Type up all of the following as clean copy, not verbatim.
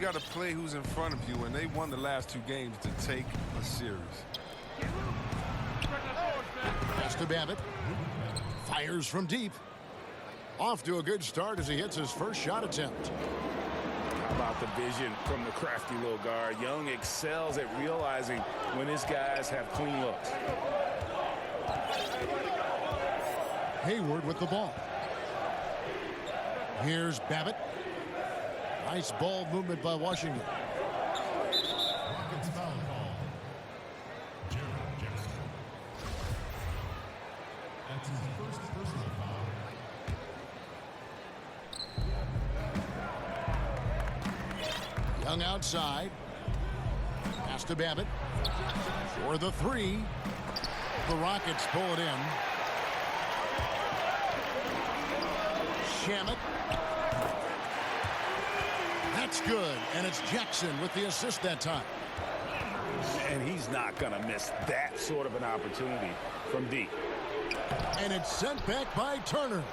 got to play who's in front of you, and they won the last 2 games to take a series. Pass to Babbitt. Fires from deep. Off to a good start as he hits his first shot attempt. How about the vision from the crafty little guard? Young excels at realizing when his guys have clean looks. Hayward with the ball. Here's Babbitt. Nice ball movement by Washington. Rockets foul call. Jared Jackson. That's his first personal foul. Young outside. Pass to Babbitt. For the 3. The Rockets pull it in. Shamet. That's good, and it's Jackson with the assist that time. And he's not going to miss that sort of an opportunity from deep. And it's sent back by Turner.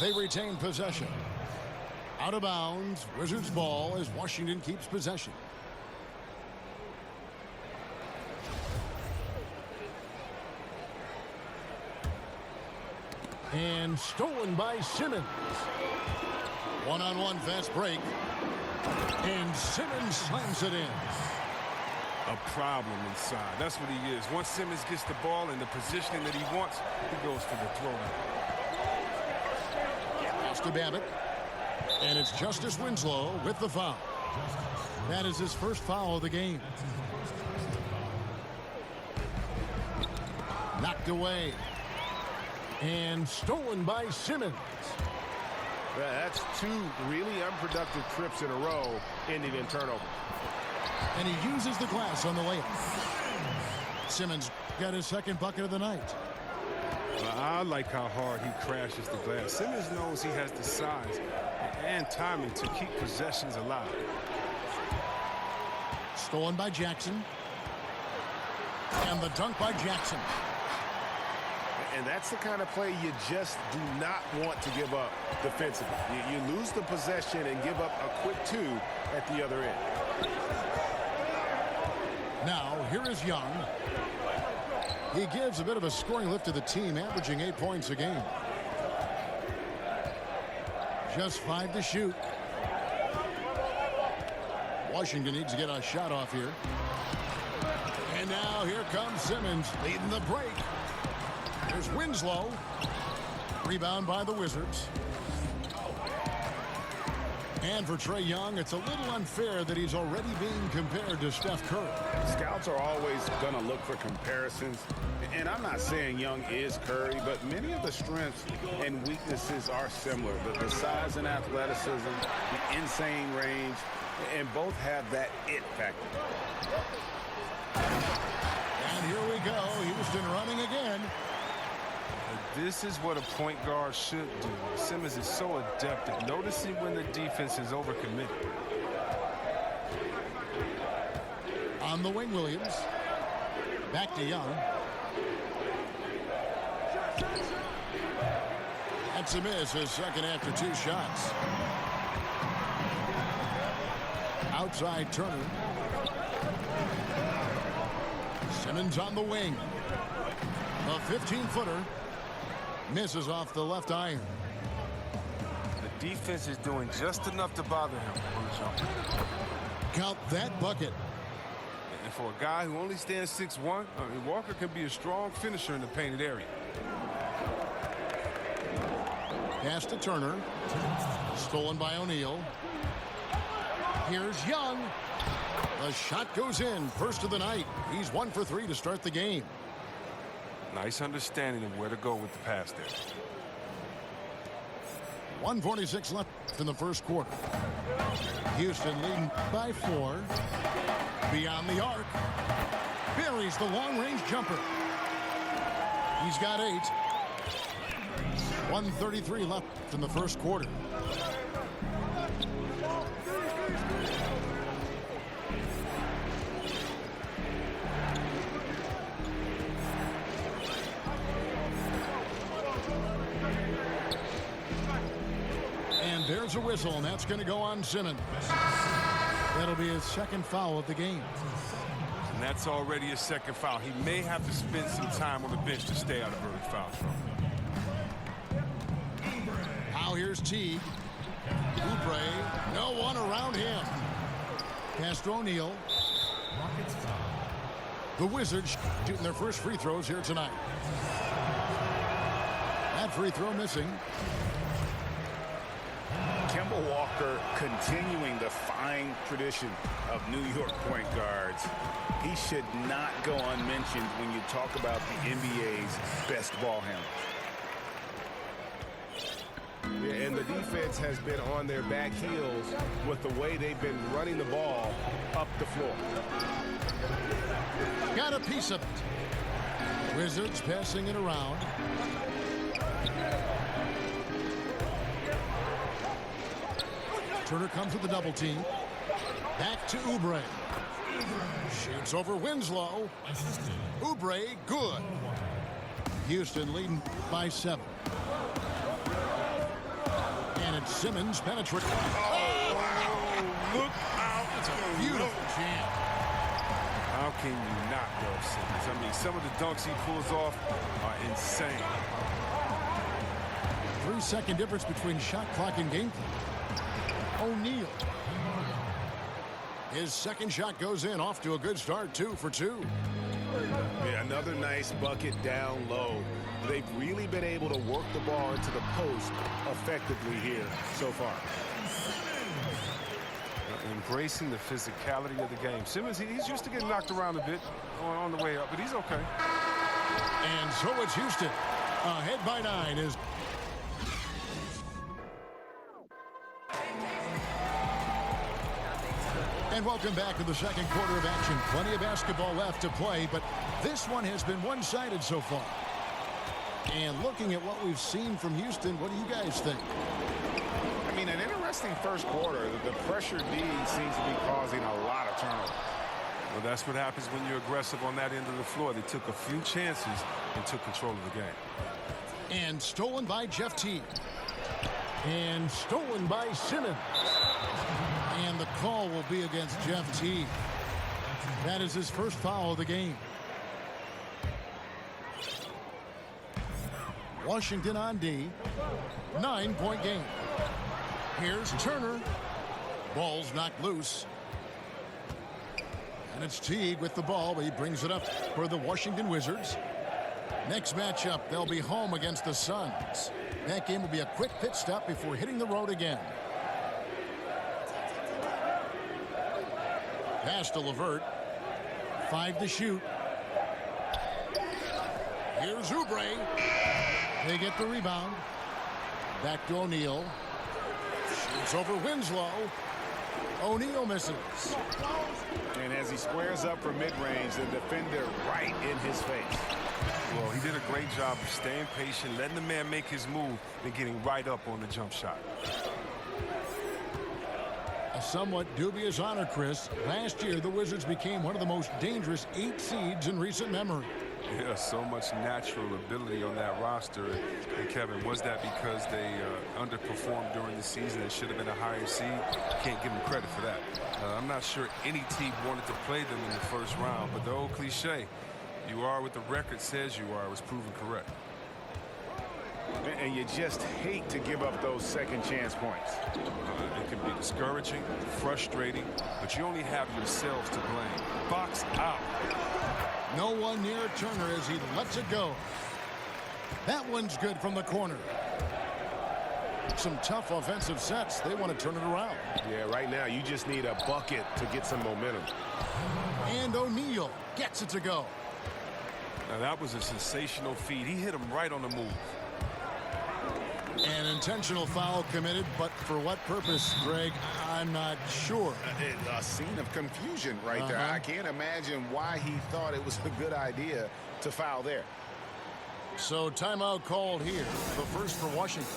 They retain possession. Out of bounds, Wizards ball as Washington keeps possession. And stolen by Simmons. One-on-one fast break. And Simmons slams it in. A problem inside. That's what he is. Once Simmons gets the ball in the positioning that he wants, he goes for the throw. Pass to Babbitt. And it's Justice Winslow with the foul. That is his first foul of the game. Knocked away. And stolen by Simmons. That's 2 really unproductive trips in a row ending in turnover. And he uses the glass on the layup. Simmons got his second bucket of the night. I like how hard he crashes the glass. Simmons knows he has the size and timing to keep possessions alive. Stolen by Jackson. And the dunk by Jackson. And that's the kind of play you just do not want to give up defensively. You lose the possession and give up a quick 2 at the other end. Now, here is Young. He gives a bit of a scoring lift to the team, averaging 8 points a game. Just 5 to shoot. Washington needs to get a shot off here. And now here comes Simmons leading the break. There's Winslow. Rebound by the Wizards. And for Trae Young, it's a little unfair that he's already being compared to Steph Curry. Scouts are always going to look for comparisons. And I'm not saying Young is Curry, but many of the strengths and weaknesses are similar. The size and athleticism, the insane range, and both have that it factor. And here we go. Houston running again. This is what a point guard should do. Simmons is so adept at noticing when the defense is overcommitted. On the wing, Williams. Back to Young. That's a miss, his second after 2 shots. Outside Turner. Simmons on the wing. A 15-footer. Misses off the left iron. The defense is doing just enough to bother him. Count that bucket. And for a guy who only stands 6'1", Walker can be a strong finisher in the painted area. Pass to Turner. Stolen by O'Neal. Here's Young. The shot goes in. First of the night. He's 1 for 3 to start the game. Nice understanding of where to go with the pass there. 1:46 left in the first quarter. Houston leading by 4. Beyond the arc. Buries the long-range jumper. He's got 8. 1:33 left in the first quarter. There's a whistle, and that's going to go on Simmons. That'll be his second foul of the game. And that's already his second foul. He may have to spend some time on the bench to stay out of early foul trouble. Now here's Teague. Oubre, no one around him. Pass to O'Neal. The Wizards shooting their first free throws here tonight. That free throw missing. Kemba Walker continuing the fine tradition of New York point guards. He should not go unmentioned when you talk about the NBA's best ball handlers. Yeah, and the defense has been on their back heels with the way they've been running the ball up the floor. Got a piece of it. Wizards passing it around. Turner comes with the double team. Back to Oubre. Shoots over Winslow. Oubre, good. Houston leading by 7. And it's Simmons penetrating. Oh, look out. That's a beautiful jam. How can you not love Simmons? I mean, some of the dunks he pulls off are insane. 3-second difference between shot clock and game clock. O'Neal. His second shot goes in, off to a good start, 2 for 2. Yeah, another nice bucket down low. They've really been able to work the ball into the post effectively here so far. Embracing the physicality of the game. Simmons, he's used to getting knocked around a bit on the way up, but he's okay. And so it's Houston. Ahead by 9 is... And welcome back to the second quarter of action. Plenty of basketball left to play, but this one has been one-sided so far. And looking at what we've seen from Houston, what do you guys think? I mean, an interesting first quarter. The pressure D seems to be causing a lot of turnover. Well, that's what happens when you're aggressive on that end of the floor. They took a few chances and took control of the game. And stolen by Jeff Teague. And stolen by Simmons. And the call will be against Jeff Teague. That is his first foul of the game. Washington on D. 9-point game. Here's Turner. Ball's knocked loose. And it's Teague with the ball, but he brings it up for the Washington Wizards. Next matchup, they'll be home against the Suns. That game will be a quick pit stop before hitting the road again. Pass to LeVert. 5 to shoot. Here's Oubre. They get the rebound. Back to O'Neal. Shoots over Winslow. O'Neal misses. And as he squares up for mid-range, the defender right in his face. Well, he did a great job of staying patient, letting the man make his move, and getting right up on the jump shot. A somewhat dubious honor, Chris. Last year, the Wizards became one of the most dangerous 8 seeds in recent memory. Yeah, so much natural ability on that roster. And Kevin, was that because they underperformed during the season and should have been a higher seed? Can't give them credit for that. I'm not sure any team wanted to play them in the first round, but the old cliche, you are what the record says you are, was proven correct. And you just hate to give up those second chance points. It can be discouraging, frustrating, but you only have yourselves to blame. Box out. No one near Turner as he lets it go. That one's good from the corner. Some tough offensive sets. They want to turn it around. Yeah, right now you just need a bucket to get some momentum. And O'Neal gets it to go. Now that was a sensational feed. He hit him right on the move. An intentional foul committed, but for what purpose, Greg? I'm not sure. A scene of confusion right there. I can't imagine why he thought it was a good idea to foul there. So timeout called here, the first for Washington.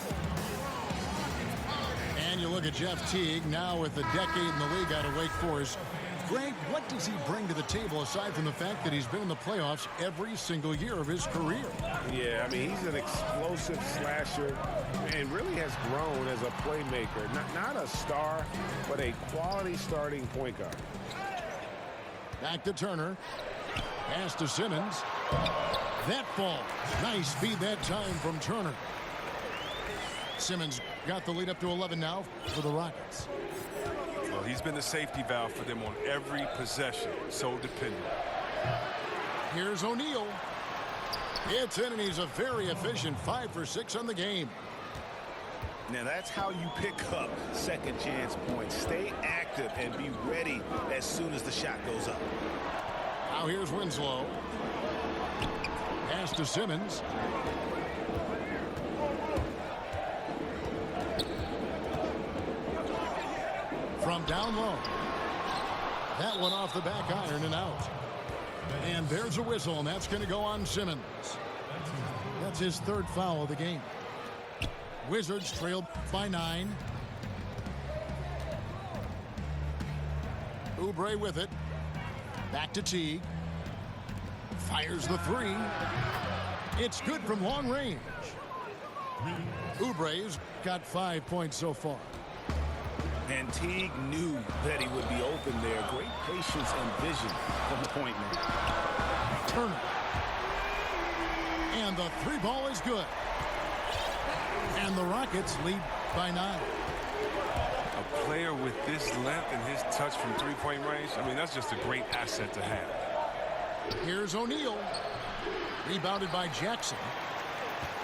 And you look at Jeff Teague, now with a decade in the league out of Wake Forest. Greg, what does he bring to the table aside from the fact that he's been in the playoffs every single year of his career? Yeah, I mean, he's an explosive slasher and really has grown as a playmaker. Not a star, but a quality starting point guard. Back to Turner. Pass to Simmons. That ball. Nice feed that time from Turner. Simmons got the lead up to 11 now for the Rockets. Well, he's been the safety valve for them on every possession. So dependent. Here's O'Neal. It's in, and he's a very efficient 5 for 6 on the game. Now that's how you pick up second chance points. Stay active and be ready as soon as the shot goes up. Now here's Winslow. Pass to Simmons. From down low. That one off the back iron and out. And there's a whistle, and that's going to go on Simmons. That's his 3rd foul of the game. Wizards trailed by 9. Oubre with it. Back to Teague. Fires the 3. It's good from long range. Oubre's got 5 points so far. And Teague knew that he would be open there. Great patience and vision from the point man. Turner. And the 3 ball is good. And the Rockets lead by 9. A player with this length and his touch from three-point range, I mean, that's just a great asset to have. Here's O'Neal. Rebounded by Jackson.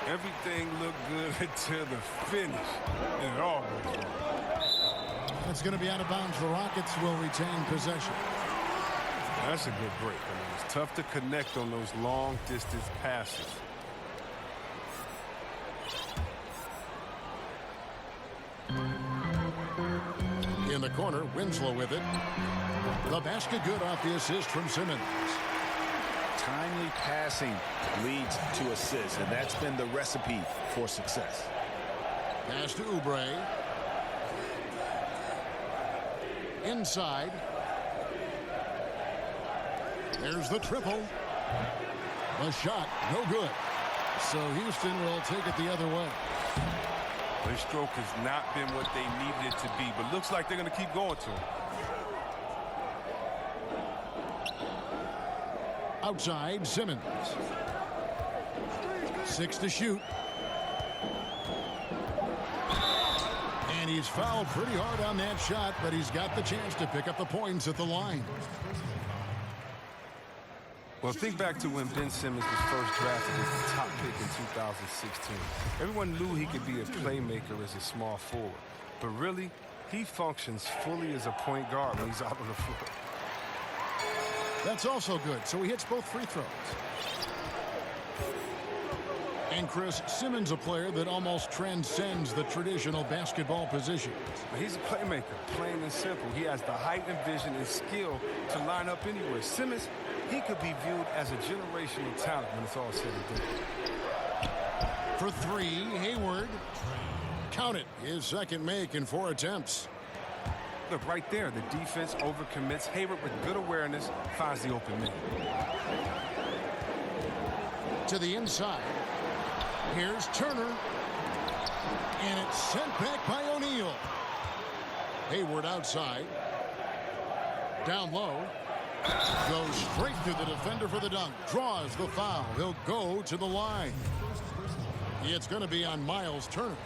Everything looked good until the finish. And it all goes wrong. That's going to be out of bounds. The Rockets will retain possession. That's a good break. I mean, it's tough to connect on those long-distance passes. In the corner, Winslow with it. The basket good off the assist from Simmons. Timely passing leads to assists, and that's been the recipe for success. Pass to Oubre. Inside. There's the triple. The shot, no good. So Houston will take it the other way. Their stroke has not been what they needed it to be, but looks like they're going to keep going to him. Outside, Simmons. 6 to shoot. And he's fouled pretty hard on that shot, but he's got the chance to pick up the points at the line. Well, think back to when Ben Simmons was first drafted as the top pick in 2016. Everyone knew he could be a playmaker as a small forward. But really, he functions fully as a point guard when he's out on the floor. That's also good, so he hits both free throws. And Chris, Simmons, a player that almost transcends the traditional basketball positions. He's a playmaker, plain and simple. He has the height and vision and skill to line up anywhere. Simmons, he could be viewed as a generational talent when it's all said and done. For 3, Hayward. Count it, his second make in 4 attempts. Look, right there, the defense overcommits. Hayward, with good awareness, finds the open man. To the inside. Here's Turner. And it's sent back by O'Neal. Hayward outside. Down low. Goes straight to the defender for the dunk. Draws the foul. He'll go to the line. It's going to be on Miles Turner.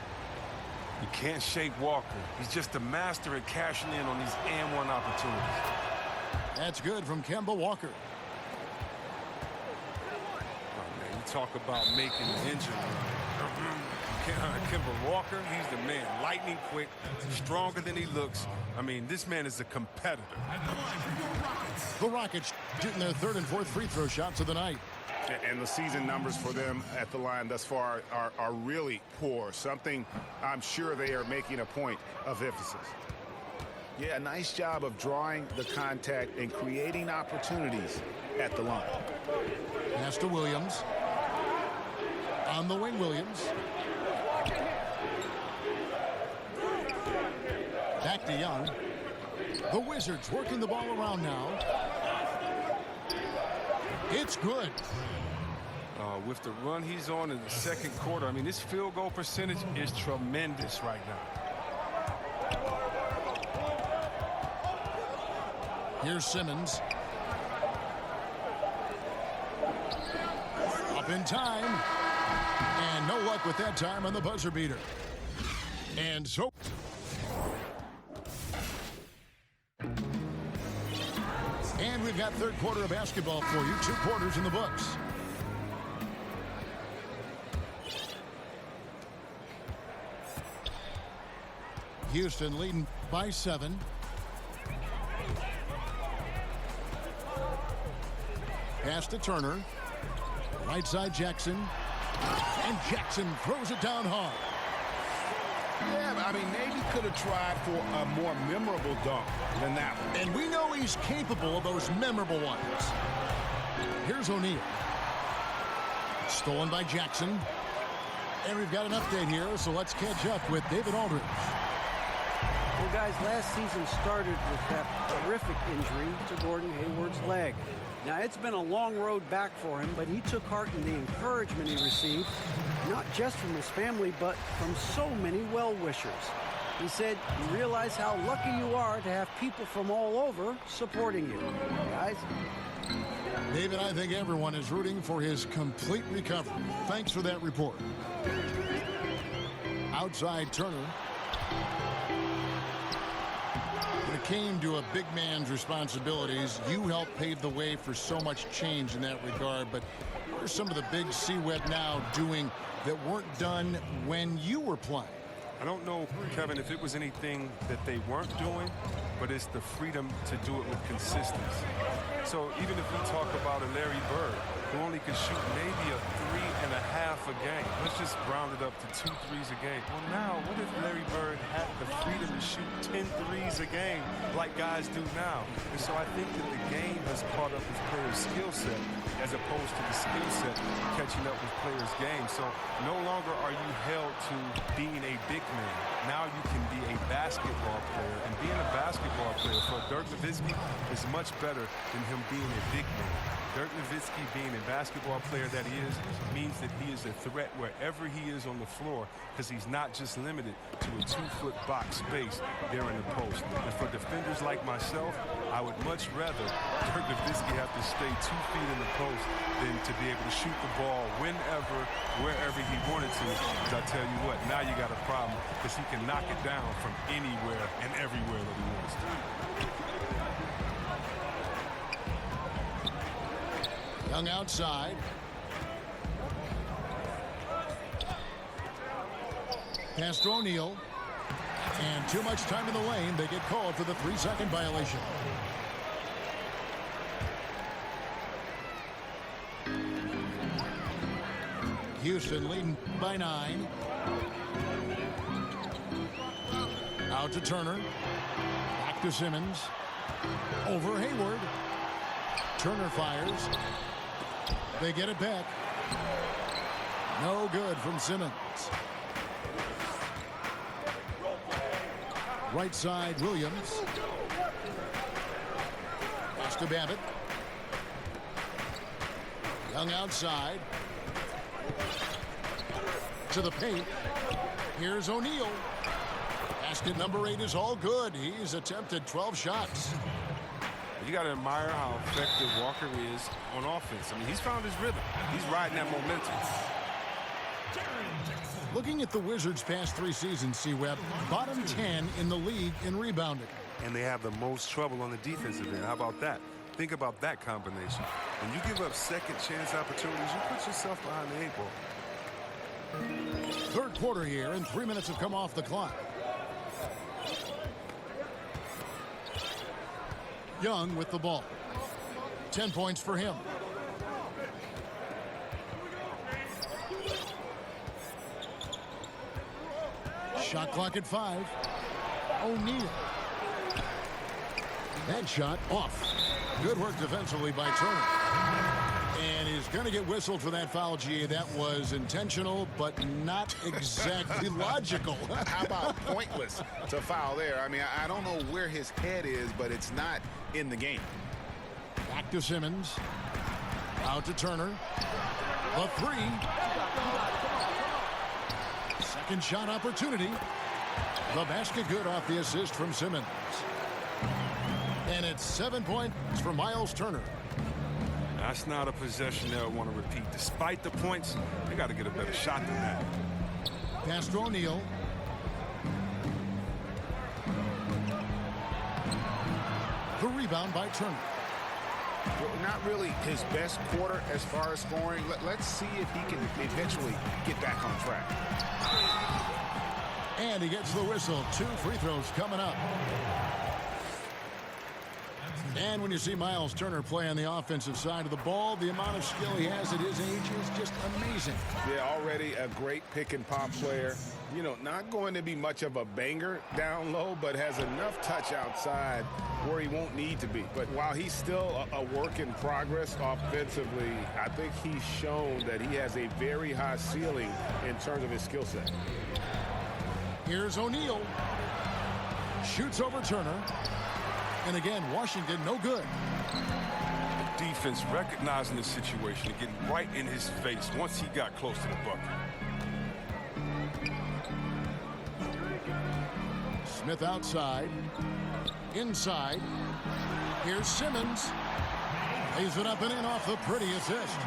You can't shake Walker. He's just a master at cashing in on these and-one opportunities. That's good from Kemba Walker. Oh, man, you talk about making an injury. Kemba Walker, he's the man. Lightning quick, stronger than he looks. I mean, this man is a competitor. The Rockets shooting their 3rd and 4th free throw shots of the night. And the season numbers for them at the line thus far are really poor. Something I'm sure they are making a point of emphasis. Yeah, a nice job of drawing the contact and creating opportunities at the line. Pass to Williams. On the wing, Williams. Back to Young. The Wizards working the ball around now. It's good. With the run he's on in the second quarter, I mean, this field goal percentage is tremendous right now. Here's Simmons. Up in time. And no luck with that time on the buzzer beater. And so... And we've got third quarter of basketball for you. 2 quarters in the books. Houston leading by 7. Pass to Turner. Right side Jackson. And Jackson throws it down hard. Yeah, I mean, maybe could have tried for a more memorable dunk than that one. And we know he's capable of those memorable ones. Here's O'Neal. Stolen by Jackson. And we've got an update here, so let's catch up with David Aldridge. Well, guys, last season started with that horrific injury to Gordon Hayward's leg. Now, it's been a long road back for him, but he took heart in the encouragement he received, not just from his family, but from so many well-wishers. He said, "You realize how lucky you are to have people from all over supporting you." Guys? David, I think everyone is rooting for his complete recovery. Thanks for that report. Outside Turner. When it came to a big man's responsibilities, you helped pave the way for so much change in that regard. But what are some of the big C-Web now doing that weren't done when you were playing? I don't know, Kevin, if it was anything that they weren't doing, but it's the freedom to do it with consistency. So even if we talk about a Larry Bird who only could shoot maybe a 3.5 a game, let's just round it up to 2 threes a game. Well, now, what if Larry Bird had the freedom to shoot 10 threes a game like guys do now? And so I think that the game has caught up with players' skill set as opposed to the skill set catching up with players' game. So no longer are you held to being a big man. Now you can be a basketball player, and being a basketball player for Dirk Nowitzki is much better than him being a big man. Dirk Nowitzki, being a basketball player that he is, means that he is a threat wherever he is on the floor, because he's not just limited to a 2-foot box space there in the post. And for defenders like myself, I would much rather Dirk Nowitzki have to stay 2 feet in the post than to be able to shoot the ball whenever, wherever he wanted to. Because I tell you what, now you got a problem, because he can knock it down from anywhere and everywhere that he wants to. Young outside. Pass to O'Neal. And too much time in the lane. They get called for the 3-second violation. Houston leading by 9. Out to Turner. Back to Simmons. Over Hayward. Turner fires. They get it back. No good from Simmons. Right side, Williams. Pass to Babbitt. Young outside. To the paint. Here's O'Neal. Basket number 8 is all good. He's attempted 12 shots. You got to admire how effective Walker is on offense. I mean, he's found his rhythm. He's riding that momentum. Looking at the Wizards' past 3 seasons, C-Web, bottom 10 in the league in rebounding. And they have the most trouble on the defensive end. How about that? Think about that combination. When you give up second chance opportunities, you put yourself behind the 8 ball. Third quarter here, and 3 minutes have come off the clock. Young with the ball. 10 points for him. Shot clock at 5. O'Neal. That shot off. Good work defensively by Turner. And he's going to get whistled for that foul, G. That was intentional, but not exactly logical. How about pointless to foul there? I mean, I don't know where his head is, but it's not in the game. Back to Simmons. Out to Turner. The three. Second shot opportunity. The basket good off the assist from Simmons. And it's 7 points for Miles Turner. That's not a possession they'll want to repeat. Despite the points, they got to get a better shot than that. Pass to O'Neal. The rebound by Turner. Well, not really his best quarter as far as scoring. Let's see if he can eventually get back on track. And he gets the whistle. 2 free throws coming up. And when you see Miles Turner play on the offensive side of the ball, the amount of skill he has at his age is just amazing. Yeah, already a great pick and pop player. You know, not going to be much of a banger down low, but has enough touch outside where he won't need to be. But while he's still a work in progress offensively, I think he's shown that he has a very high ceiling in terms of his skill set. Here's O'Neal. Shoots over Turner. And again, Washington no good. The defense recognizing the situation and getting right in his face once he got close to the bucket. Smith outside. Inside. Here's Simmons. Lays it up and in off the pretty assist.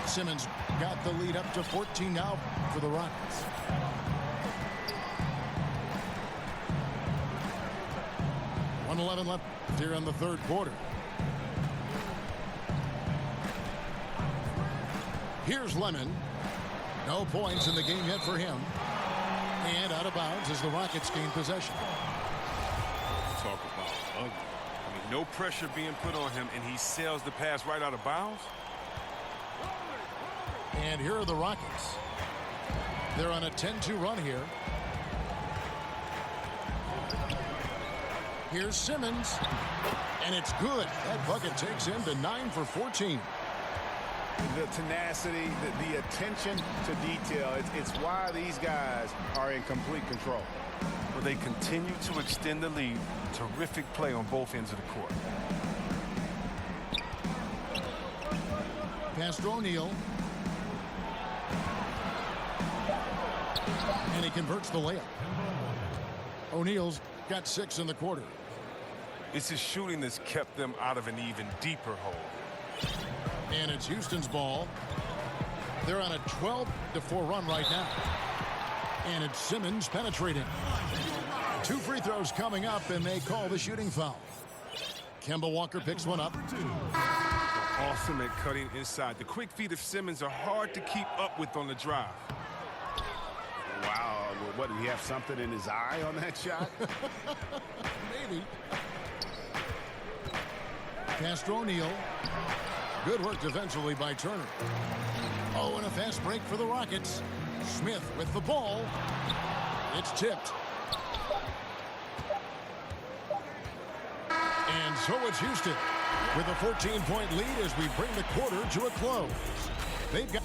Simmons got the lead up to 14 now for the Rockets. .11 left here in the third quarter. Here's Lemon. No points in the game yet for him. And out of bounds as the Rockets gain possession. Talk about ugly. I mean, no pressure being put on him, and he sails the pass right out of bounds. And here are the Rockets. They're on a 10-2 run here. Here's Simmons, and it's good. That bucket takes him to 9 for 14. The tenacity, the attention to detail, it's why these guys are in complete control. Well, they continue to extend the lead. Terrific play on both ends of the court. Pass to O'Neal. And he converts the layup. O'Neal's got 6 in the quarter. It's his shooting that's kept them out of an even deeper hole. And it's Houston's ball. They're on a 12-4 run right now. And it's Simmons penetrating. 2 free throws coming up, and they call the shooting foul. Kemba Walker picks one up. Awesome at cutting inside. The quick feet of Simmons are hard to keep up with on the drive. Wow, what, did he have something in his eye on that shot? Maybe. Castro O'Neal. Good work defensively by Turner. Oh, and a fast break for the Rockets. Smith with the ball. It's tipped. And so it's Houston with a 14-point lead as we bring the quarter to a close. They've got...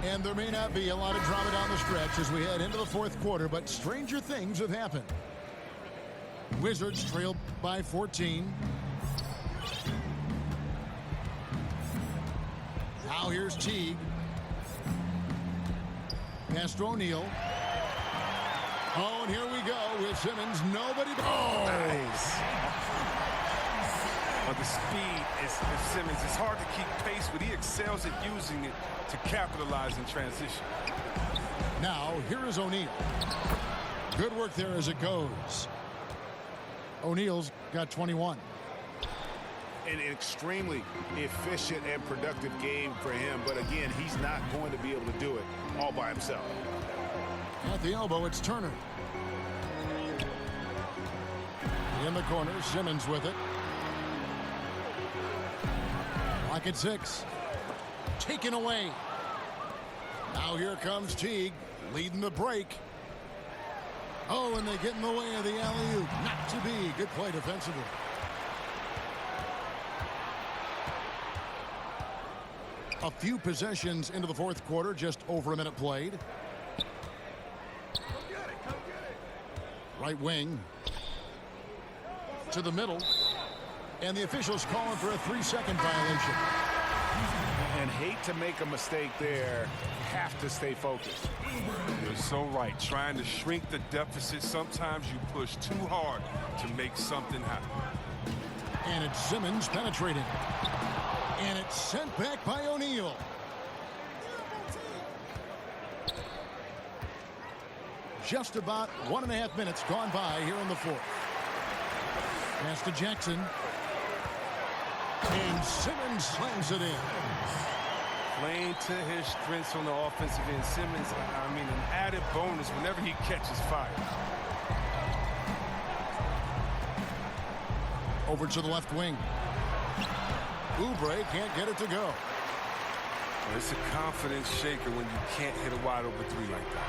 And there may not be a lot of drama down the stretch as we head into the fourth quarter, but stranger things have happened. Wizards trailed by 14. Now here's Teague. Pass to O'Neal. Oh, and here we go with Simmons. Nobody. Oh! Nice. Well, the speed is Simmons. It's hard to keep pace, but he excels at using it to capitalize in transition. Now, here is O'Neal. Good work there as it goes. O'Neal's got 21. An extremely efficient and productive game for him, but again, he's not going to be able to do it all by himself. At the elbow, it's Turner. In the corner, Simmons with it. Rocket 6. Taken away. Now here comes Teague, leading the break. Oh, and they get in the way of the alley-oop. Not to be. Good play defensively. A few possessions into the fourth quarter, just over a minute played. Right wing to the middle, and the officials calling for a 3-second violation. And hate to make a mistake there, have to stay focused. You're so right. Trying to shrink the deficit, sometimes you push too hard to make something happen. And it's Simmons penetrating. And it's sent back by O'Neal. Just about 1.5 minutes gone by here in the fourth. Pass to Jackson. And Simmons slams it in. Playing to his strengths on the offensive end. Simmons, I mean, an added bonus whenever he catches fire. Over to the left wing. Oubre can't get it to go. It's a confidence shaker when you can't hit a wide open three like that.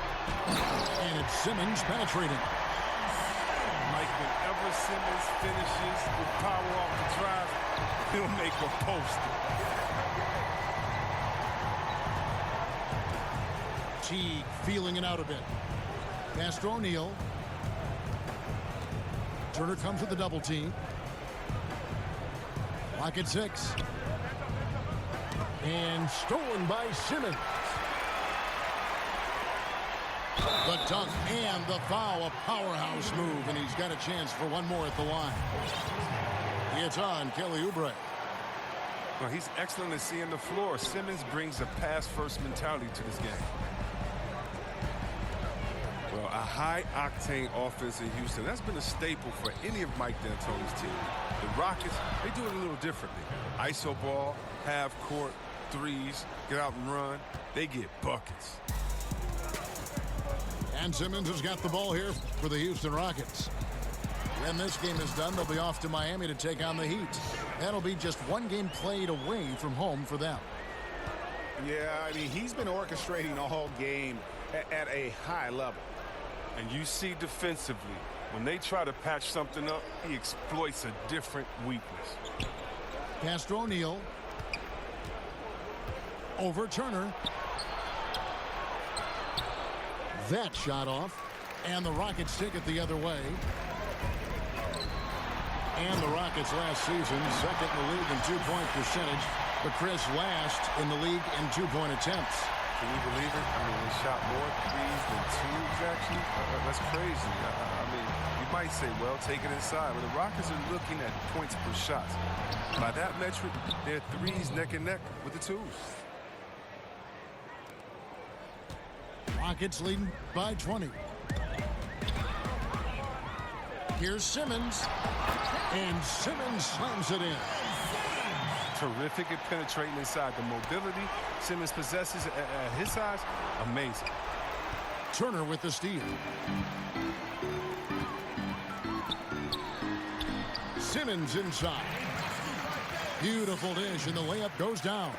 And it's Simmons penetrating. Mike, whenever Simmons finishes with power off the drive, he'll make a poster. Teague feeling it out a bit. Pass to O'Neal. Turner comes with the double team. Lock at 6. And stolen by Simmons. The dunk and the foul, a powerhouse move, and he's got a chance for one more at the line. It's on Kelly Oubre. Well, he's excellent at seeing the floor. Simmons brings a pass-first mentality to this game. Well, a high-octane offense in Houston, that's been a staple for any of Mike D'Antoni's team. The Rockets, they do it a little differently. ISO ball, half-court, threes, get out and run. They get buckets. And Simmons has got the ball here for the Houston Rockets. When this game is done, they'll be off to Miami to take on the Heat. That'll be just one game played away from home for them. Yeah, I mean, he's been orchestrating all game at a high level. And you see defensively, when they try to patch something up, he exploits a different weakness. Pass to O'Neal. Over Turner. That shot off. And the Rockets take it the other way. And the Rockets last season, second in the league in two-point percentage. But Chris last in the league in two-point attempts. Can you believe it? I mean, they shot more threes than twos, actually. That's crazy. I mean, you might say, well, take it inside. But the Rockets are looking at points per shot. By that metric, they're threes neck and neck with the twos. Rockets leading by 20. Here's Simmons. And Simmons slams it in. Terrific at penetrating inside. The mobility Simmons possesses at his size, amazing. Turner with the steal. Simmons inside. Beautiful dish, and the layup goes down.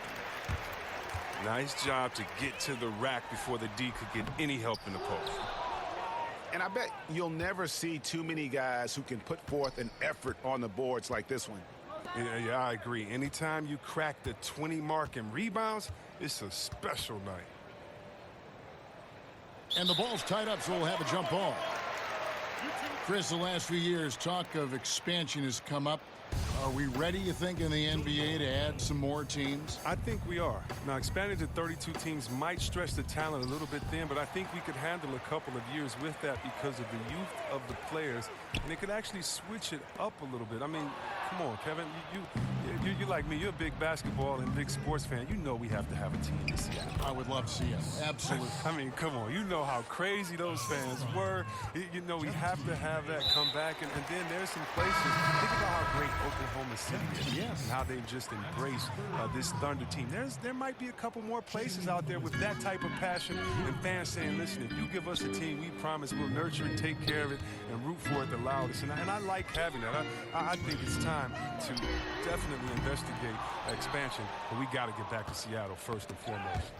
Nice job to get to the rack before the D could get any help in the post. And I bet you'll never see too many guys who can put forth an effort on the boards like this one. Yeah, I agree. Anytime you crack the 20 mark in rebounds, it's a special night. And the ball's tied up, so we'll have a jump ball. Chris, the last few years, talk of expansion has come up. Are we ready, you think, in the NBA to add some more teams? I think we are. Now, expanding to 32 teams might stretch the talent a little bit thin, but I think we could handle a couple of years with that because of the youth of the players, and it could actually switch it up a little bit. I mean, come on, Kevin. You like me. You're a big basketball and big sports fan. You know we have to have a team in Seattle. I would love to see it. Absolutely. I mean, come on. You know how crazy those fans were. You know we have to have that come back. And then there's some places. Think about how great Oklahoma City is. Yes. And how they've just embraced this Thunder team. There might be a couple more places out there with that type of passion and fans saying, listen, if you give us a team, we promise we'll nurture it, take care of it, and root for it the loudest. And I like having that. I think it's time to definitely investigate expansion, but we got to get back to Seattle first and foremost.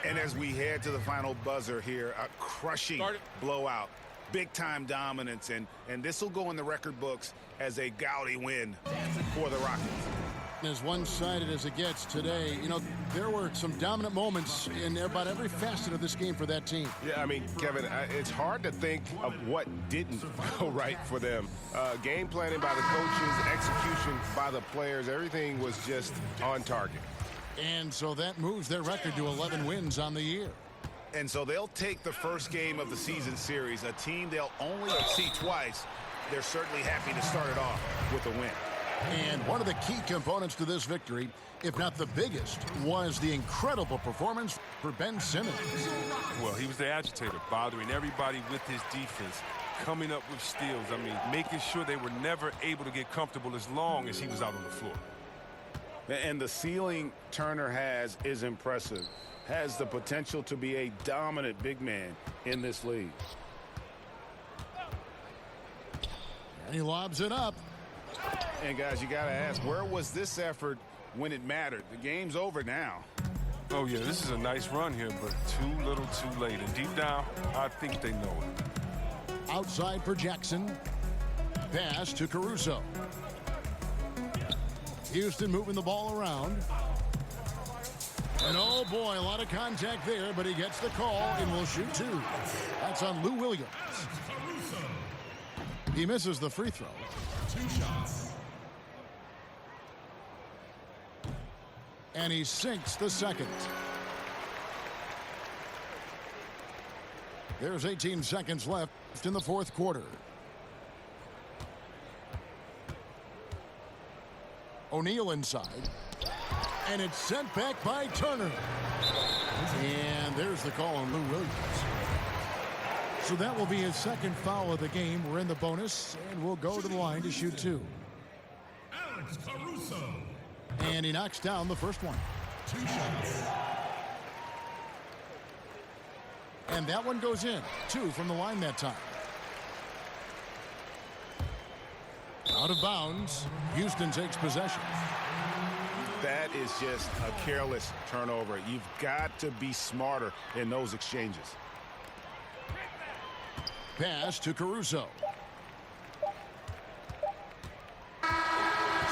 And as we head to the final buzzer here, a crushing blowout, big-time dominance, and this will go in the record books as a gaudy win for the Rockets. As one-sided as it gets today, you know, there were some dominant moments in about every facet of this game for that team. Yeah, I mean, Kevin, it's hard to think of what didn't go right for them. Game planning by the coaches, execution by the players, everything was just on target. And so that moves their record to 11 wins on the year. And so they'll take the first game of the season series, a team they'll only see twice. They're certainly happy to start it off with a win. And one of the key components to this victory, if not the biggest, was the incredible performance for Ben Simmons. Well, he was the agitator, bothering everybody with his defense, coming up with steals. I mean, making sure they were never able to get comfortable as long as he was out on the floor. And the ceiling Turner has is impressive. Has the potential to be a dominant big man in this league. And he lobs it up. And guys, you got to ask, where was this effort when it mattered? The game's over now. Oh, yeah, this is a nice run here, but too little too late. And deep down, I think they know it. Outside for Jackson. Pass to Caruso. Houston moving the ball around. And oh boy, a lot of contact there, but he gets the call and will shoot two. That's on Lou Williams. He misses the free throw. 2 shots. And he sinks the second. There's 18 seconds left in the fourth quarter. O'Neal inside. And it's sent back by Turner. And there's the call on Lou Williams. So that will be his second foul of the game. We're in the bonus, and we'll go to the line to shoot two. Alex Caruso. And he knocks down the first one. 2 shots. And that one goes in. 2 from the line that time. Out of bounds. Houston takes possession. That is just a careless turnover. You've got to be smarter in those exchanges. Pass to Caruso.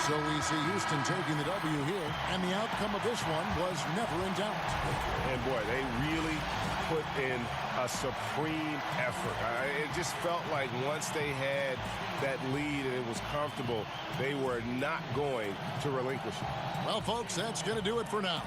So we see Houston taking the W here, and the outcome of this one was never in doubt. And boy, they really put in a supreme effort. It just felt like once they had that lead and it was comfortable, they were not going to relinquish it. Well, folks, that's going to do it for now.